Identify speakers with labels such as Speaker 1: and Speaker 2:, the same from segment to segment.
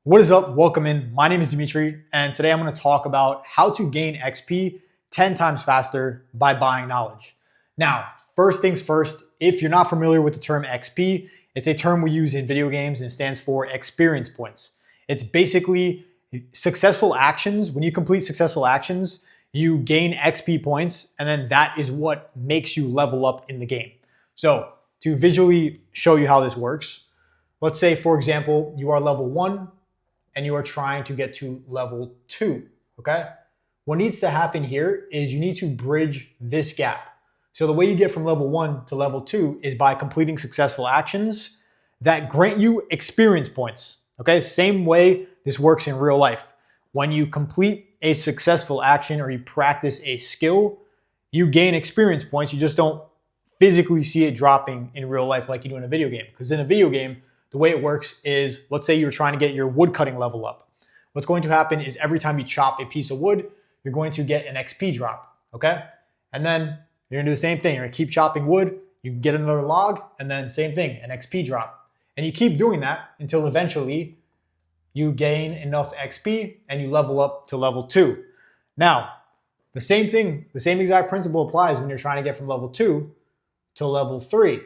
Speaker 1: What is up? Welcome in. My name is Dimitri, and today I'm going to talk about how to gain XP 10 times faster by buying knowledge. Now, first things first, if you're not familiar with the term XP, it's a term we use in video games and it stands for experience points. It's basically successful actions. When you complete successful actions, you gain XP points, and then that is what makes you level up in the game. So, to visually show you how this works, let's say, for example, you are level 1 and you are trying to get to level 2, okay? What needs to happen here is you need to bridge this gap. So the way you get from level 1 to level 2 is by completing successful actions that grant you experience points, okay? Same way this works in real life. When you complete a successful action or you practice a skill, you gain experience points. You just don't physically see it dropping in real life like you do in a video game. Because in a video game, the way it works is, let's say you're trying to get your wood cutting level up. What's going to happen is every time you chop a piece of wood, you're going to get an XP drop, okay? And then you're gonna do the same thing. You're gonna keep chopping wood, you get another log, and then same thing, an XP drop. And you keep doing that until eventually you gain enough XP and you level up to level 2. Now, the same thing, the same exact principle applies when you're trying to get from level 2 to level 3.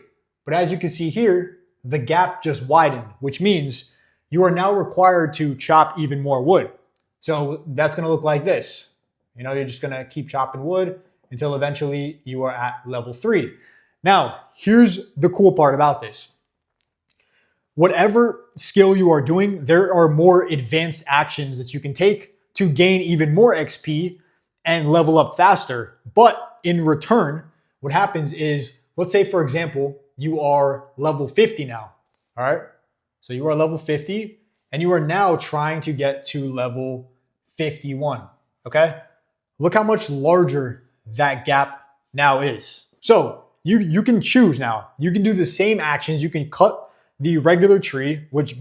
Speaker 1: But as you can see here, the gap just widened, which means you are now required to chop even more wood. So that's gonna look like this. You're just gonna keep chopping wood until eventually you are at level 3. Now, here's the cool part about this. Whatever skill you are doing, there are more advanced actions that you can take to gain even more XP and level up faster. But in return, what happens is, let's say for example, you are level 50 now, all right? So you are level 50 and you are now trying to get to level 51, okay? Look how much larger that gap now is. So you can choose now. You can do the same actions. You can cut the regular tree, which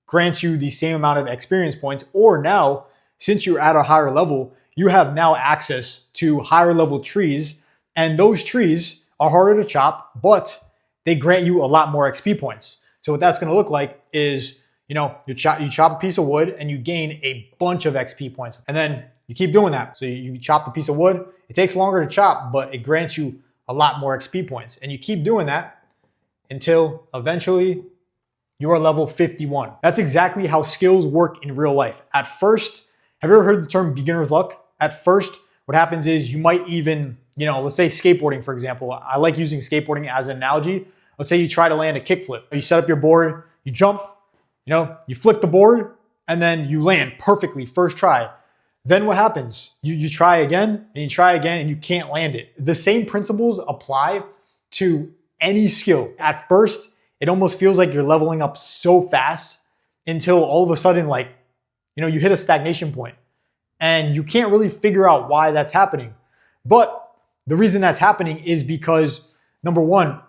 Speaker 1: grants you the same amount of experience points, or now, since you're at a higher level, you have now access to higher level trees, and those trees are harder to chop, but they grant you a lot more XP points. So what that's gonna look like is, you chop a piece of wood and you gain a bunch of XP points. And then you keep doing that. So you chop a piece of wood, it takes longer to chop, but it grants you a lot more XP points. And you keep doing that until eventually you are level 51. That's exactly how skills work in real life. At first, have you ever heard the term beginner's luck? At first, what happens is you might even, let's say skateboarding, for example. I like using skateboarding as an analogy. Let's say you try to land a kickflip. You set up your board, you jump, you flick the board, and then you land perfectly first try. Then what happens? You try again, and you try again, and you can't land it. The same principles apply to any skill. At first, it almost feels like you're leveling up so fast until all of a sudden, you hit a stagnation point, and you can't really figure out why that's happening. But the reason that's happening is because, number one,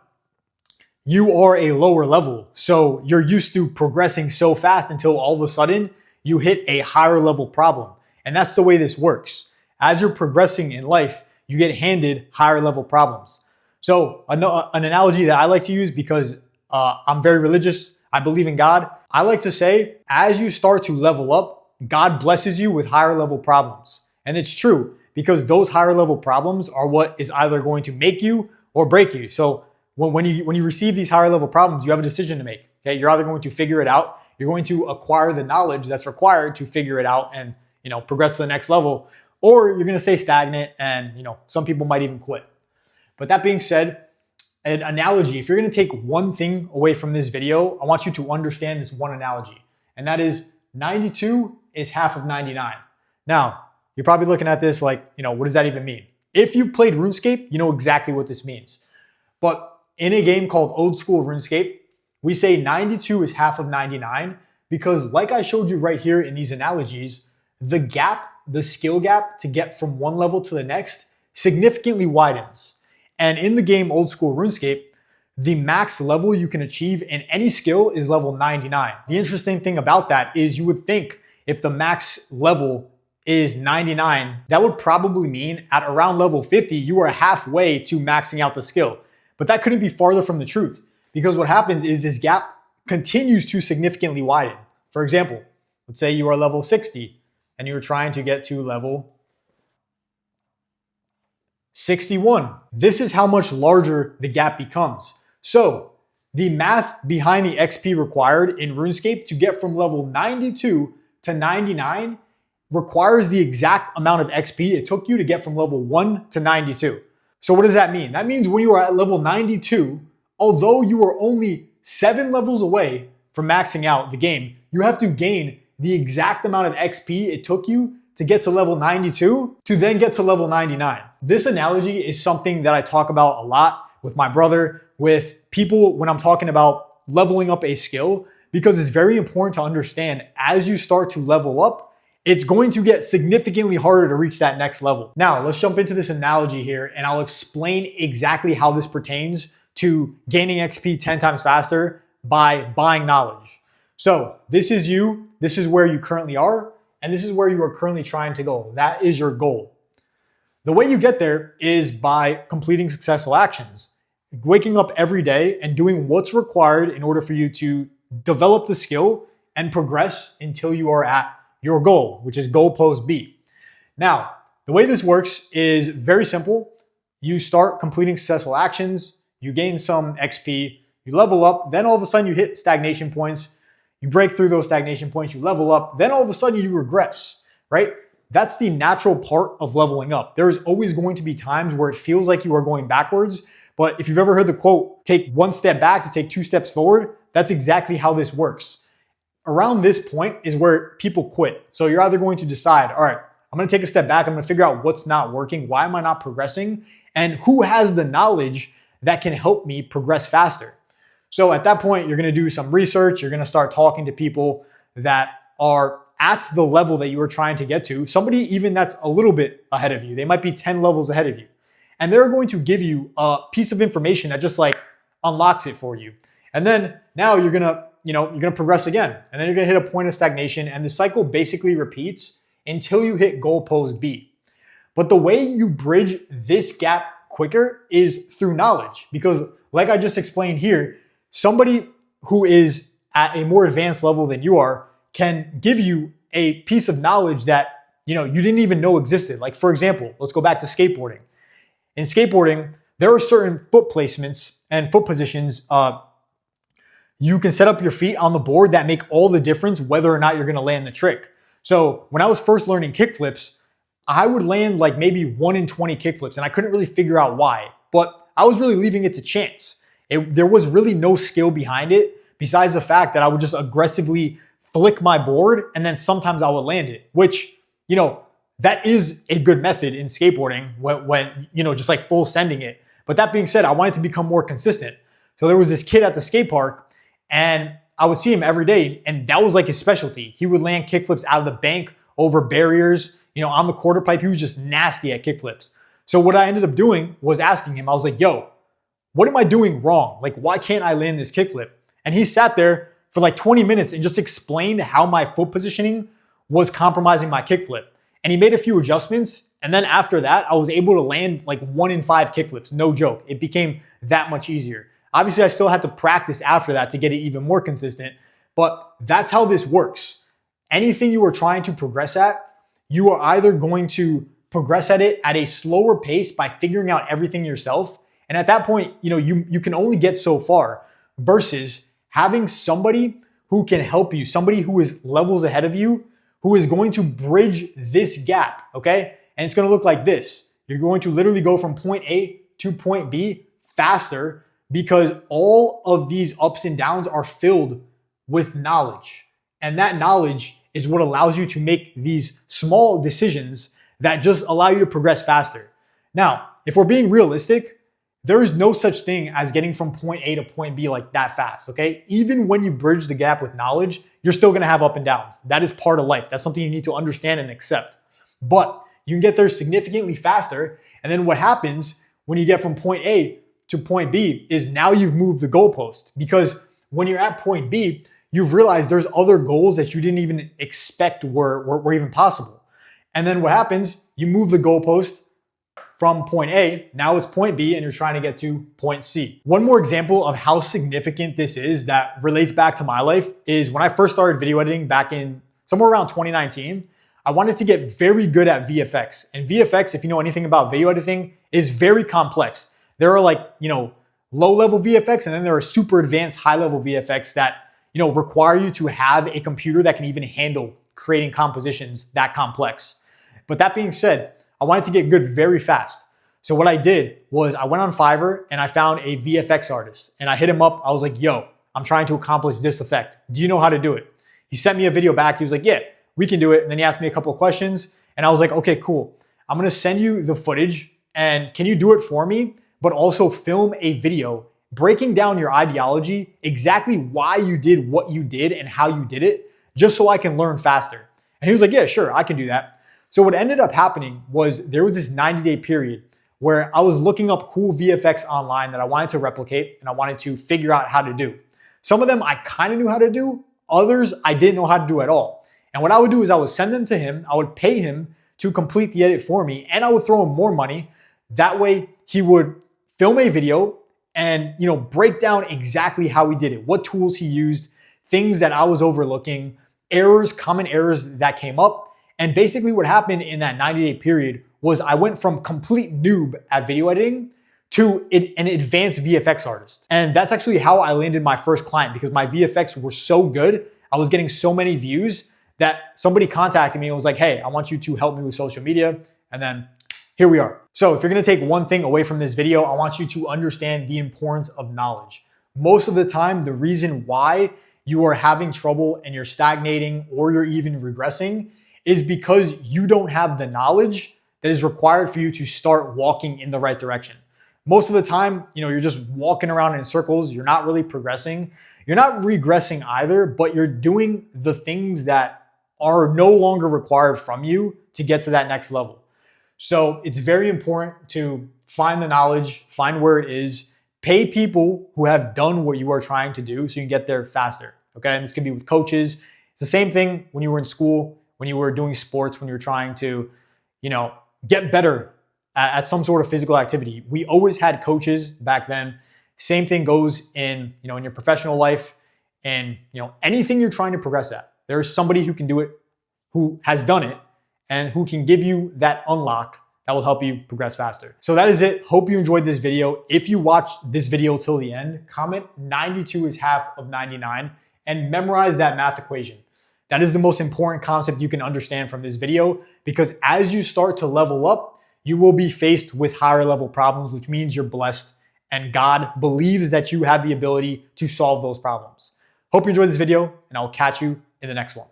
Speaker 1: you are a lower level. So you're used to progressing so fast until all of a sudden you hit a higher level problem. And that's the way this works. As you're progressing in life, you get handed higher level problems. So an analogy that I like to use, because I'm very religious, I believe in God. I like to say, as you start to level up, God blesses you with higher level problems. And it's true, because those higher level problems are what is either going to make you or break you. So when you receive these higher level problems, you have a decision to make. Okay, you're either going to figure it out, you're going to acquire the knowledge that's required to figure it out and progress to the next level, or you're going to stay stagnant and some people might even quit. But that being said, an analogy, if you're going to take one thing away from this video, I want you to understand this one analogy, and that is 92 is half of 99. Now, you're probably looking at this like, what does that even mean? If you've played RuneScape, you know exactly what this means. But in a game called Old School RuneScape, we say 92 is half of 99 because, like I showed you right here in these analogies, the skill gap to get from one level to the next significantly widens. And in the game Old School RuneScape, the max level you can achieve in any skill is level 99. The interesting thing about that is you would think if the max level is 99, that would probably mean at around level 50, you are halfway to maxing out the skill. But that couldn't be farther from the truth, because what happens is this gap continues to significantly widen. For example, Let's say you are level 60 and you're trying to get to level 61. This is how much larger the gap becomes. So the math behind the XP required in RuneScape to get from level 92 to 99 requires the exact amount of XP it took you to get from level 1 to 92. So what does that mean? That means when you are at level 92, although you are only 7 levels away from maxing out the game, you have to gain the exact amount of XP it took you to get to level 92 to then get to level 99. This analogy is something that I talk about a lot with my brother, with people when I'm talking about leveling up a skill, because it's very important to understand as you start to level up, it's going to get significantly harder to reach that next level. Now, let's jump into this analogy here and I'll explain exactly how this pertains to gaining XP 10 times faster by buying knowledge. So this is you, this is where you currently are, and this is where you are currently trying to go. That is your goal. The way you get there is by completing successful actions, waking up every day and doing what's required in order for you to develop the skill and progress until you are at your goal, which is goalpost B. Now, the way this works is very simple. You start completing successful actions, you gain some XP, you level up, then all of a sudden you hit stagnation points, you break through those stagnation points, you level up, then all of a sudden you regress, right? That's the natural part of leveling up. There's always going to be times where it feels like you are going backwards, but if you've ever heard the quote, take one step back to take 2 steps forward, that's exactly how this works. Around this point is where people quit. So you're either going to decide, all right, I'm going to take a step back, I'm going to figure out what's not working, why am I not progressing, and who has the knowledge that can help me progress faster. So at that point, you're going to do some research. You're going to start talking to people that are at the level that you are trying to get to. Somebody even that's a little bit ahead of you. They might be 10 levels ahead of you. And they're going to give you a piece of information that just like unlocks it for you. And then now you're going to progress again. And then you're going to hit a point of stagnation. And the cycle basically repeats until you hit goalpost B. But the way you bridge this gap quicker is through knowledge. Because like I just explained here, somebody who is at a more advanced level than you are can give you a piece of knowledge that you didn't even know existed. Like for example, let's go back to skateboarding. In skateboarding, there are certain foot placements and foot positions you can set up your feet on the board that make all the difference whether or not you're going to land the trick. So when I was first learning kickflips, I would land like maybe 1 in 20 kickflips and I couldn't really figure out why, but I was really leaving it to chance. There was really no skill behind it besides the fact that I would just aggressively flick my board and then sometimes I would land it, which, that is a good method in skateboarding when just like full sending it. But that being said, I wanted to become more consistent. So there was this kid at the skate park and I would see him every day and that was like his specialty. He would land kickflips out of the bank over barriers, on the quarter pipe. He was just nasty at kickflips. So what I ended up doing was asking him, I was like, yo, what am I doing wrong? Like, why can't I land this kickflip? And he sat there for like 20 minutes and just explained how my foot positioning was compromising my kickflip. And he made a few adjustments. And then after that, I was able to land like 1 in 5 kickflips. No joke. It became that much easier. Obviously, I still had to practice after that to get it even more consistent. But that's how this works. Anything you are trying to progress at, you are either going to progress at it at a slower pace by figuring out everything yourself. And at that point, you can only get so far versus having somebody who can help you, somebody who is levels ahead of you, who is going to bridge this gap, okay? And it's going to look like this. You're going to literally go from point A to point B faster because all of these ups and downs are filled with knowledge. And that knowledge is what allows you to make these small decisions that just allow you to progress faster. Now, if we're being realistic, there is no such thing as getting from point A to point B like that fast, okay? Even when you bridge the gap with knowledge, you're still gonna have up and downs. That is part of life. That's something you need to understand and accept. But you can get there significantly faster. And then what happens when you get from point A to point B is now you've moved the goalpost. Because when you're at point B, you've realized there's other goals that you didn't even expect were even possible. And then what happens, you move the goalpost from point A, now it's point B and you're trying to get to point C. One more example of how significant this is that relates back to my life is when I first started video editing back in somewhere around 2019, I wanted to get very good at VFX. And VFX, if you know anything about video editing, is very complex. There are like, low-level VFX, and then there are super advanced high-level VFX that, require you to have a computer that can even handle creating compositions that complex. But that being said, I wanted to get good very fast. So what I did was I went on Fiverr and I found a VFX artist and I hit him up. I was like, yo, I'm trying to accomplish this effect. Do you know how to do it? He sent me a video back. He was like, yeah, we can do it. And then he asked me a couple of questions and I was like, okay, cool. I'm going to send you the footage and can you do it for me? But also film a video breaking down your ideology, exactly why you did what you did and how you did it, just so I can learn faster. And he was like, yeah, sure, I can do that. So what ended up happening was there was this 90-day period where I was looking up cool VFX online that I wanted to replicate and I wanted to figure out how to do. Some of them I kind of knew how to do, others I didn't know how to do at all. And what I would do is I would send them to him, I would pay him to complete the edit for me, and I would throw him more money. That way he would film a video and break down exactly how he did it, what tools he used, things that I was overlooking, errors, common errors that came up. And basically what happened in that 90-day period was I went from complete noob at video editing to an advanced VFX artist. And that's actually how I landed my first client, because my VFX were so good. I was getting so many views that somebody contacted me and was like, hey, I want you to help me with social media. And then here we are. So if you're gonna take one thing away from this video, I want you to understand the importance of knowledge. Most of the time, the reason why you are having trouble and you're stagnating or you're even regressing is because you don't have the knowledge that is required for you to start walking in the right direction. Most of the time, you're just walking around in circles. You're not really progressing. You're not regressing either, but you're doing the things that are no longer required from you to get to that next level. So it's very important to find the knowledge, find where it is, pay people who have done what you are trying to do so you can get there faster. Okay. And this can be with coaches. It's the same thing when you were in school, when you were doing sports, when you were trying to, get better at some sort of physical activity. We always had coaches back then. Same thing goes in, in your professional life and, anything you're trying to progress at. There's somebody who can do it, who has done it, and who can give you that unlock that will help you progress faster. So that is it. Hope you enjoyed this video. If you watched this video till the end, comment 92 is half of 99 and memorize that math equation. That is the most important concept you can understand from this video, because as you start to level up, you will be faced with higher level problems, which means you're blessed and God believes that you have the ability to solve those problems. Hope you enjoyed this video and I will catch you in the next one.